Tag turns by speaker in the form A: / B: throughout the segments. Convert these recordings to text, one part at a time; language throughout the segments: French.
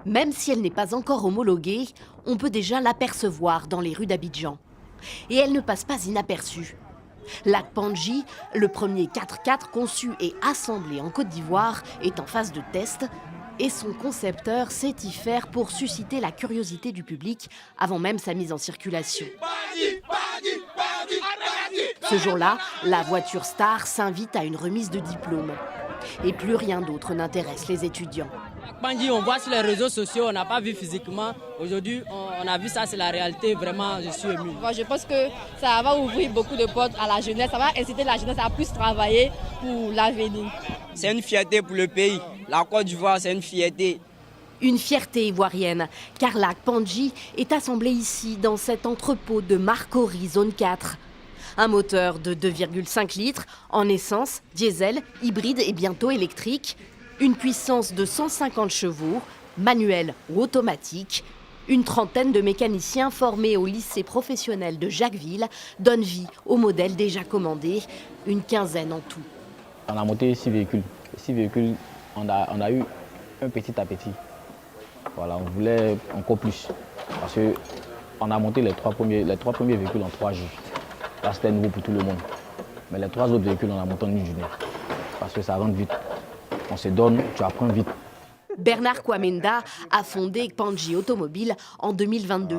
A: Même si elle n'est pas encore homologuée, on peut déjà l'apercevoir dans les rues d'Abidjan. Et elle ne passe pas inaperçue. L'Akpanji, le premier 4x4 conçu et assemblé en Côte d'Ivoire, est en phase de test. Et son concepteur sait y faire pour susciter la curiosité du public avant même sa mise en circulation. Ce jour-là, la voiture star s'invite à une remise de diplôme. Et plus rien d'autre n'intéresse les étudiants.
B: Akpanji, on voit sur les réseaux sociaux, on n'a pas vu physiquement. Aujourd'hui, on a vu ça, c'est la réalité. Vraiment, je suis ému.
C: Je pense que ça va ouvrir beaucoup de portes à la jeunesse. Ça va inciter la jeunesse à plus travailler pour l'avenir.
D: C'est une fierté pour le pays. La Côte d'Ivoire, c'est une fierté.
A: Une fierté ivoirienne, car l'Akpanji est assemblé ici, dans cet entrepôt de Marcory, zone 4. Un moteur de 2,5 litres, en essence, diesel, hybride et bientôt électrique. Une puissance de 150 chevaux, manuel ou automatique. Une trentaine de mécaniciens formés au lycée professionnel de Jacquesville donnent vie au modèle déjà commandé, une quinzaine en tout.
E: On a monté 6 véhicules. 6 véhicules, on a eu un petit à petit. Voilà, on voulait encore plus. Parce qu'on a monté les trois premiers véhicules en 3 jours. Là, c'était nouveau pour tout le monde. Mais les 3 autres véhicules, on a monté en une journée. Parce que ça rentre vite. On se donne, tu apprends vite.
A: Bernard Kwamenda a fondé Akpanji Automobile en 2022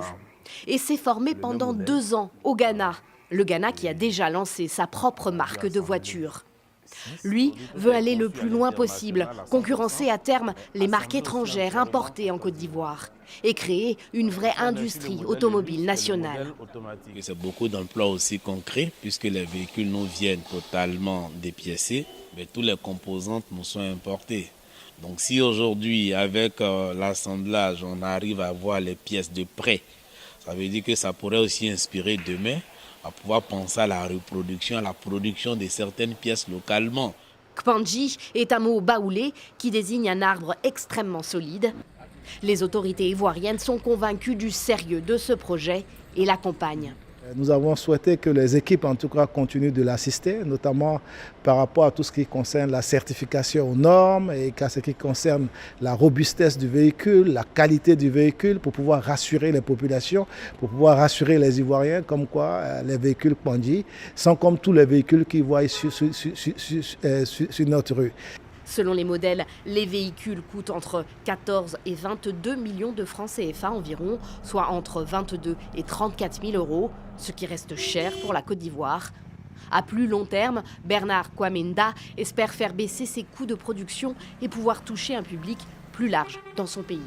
A: et s'est formé pendant 2 ans au Ghana. Le Ghana qui a déjà lancé sa propre marque de voitures. Lui veut aller le plus loin possible, concurrencer à terme les marques étrangères importées en Côte d'Ivoire et créer une vraie industrie automobile nationale.
F: C'est beaucoup d'emplois aussi concrets puisque les véhicules nous viennent totalement dépiécés, mais tous les composantes nous sont importées. Donc si aujourd'hui avec l'assemblage on arrive à avoir les pièces de prêt, ça veut dire que ça pourrait aussi inspirer demain à pouvoir penser à la reproduction, à la production de certaines pièces localement.
A: Akpanji est un mot baoulé qui désigne un arbre extrêmement solide. Les autorités ivoiriennes sont convaincues du sérieux de ce projet et l'accompagnent.
G: Nous avons souhaité que les équipes, en tout cas, continuent de l'assister, notamment par rapport à tout ce qui concerne la certification aux normes et à ce qui concerne la robustesse du véhicule, la qualité du véhicule, pour pouvoir rassurer les populations, pour pouvoir rassurer les Ivoiriens, comme quoi les véhicules Akpanji sont comme tous les véhicules qu'ils voient sur notre rue.
A: Selon les modèles, les véhicules coûtent entre 14 et 22 millions de francs CFA environ, soit entre 22 et 34 000 euros, ce qui reste cher pour la Côte d'Ivoire. À plus long terme, Bernard Kwamenda espère faire baisser ses coûts de production et pouvoir toucher un public plus large dans son pays.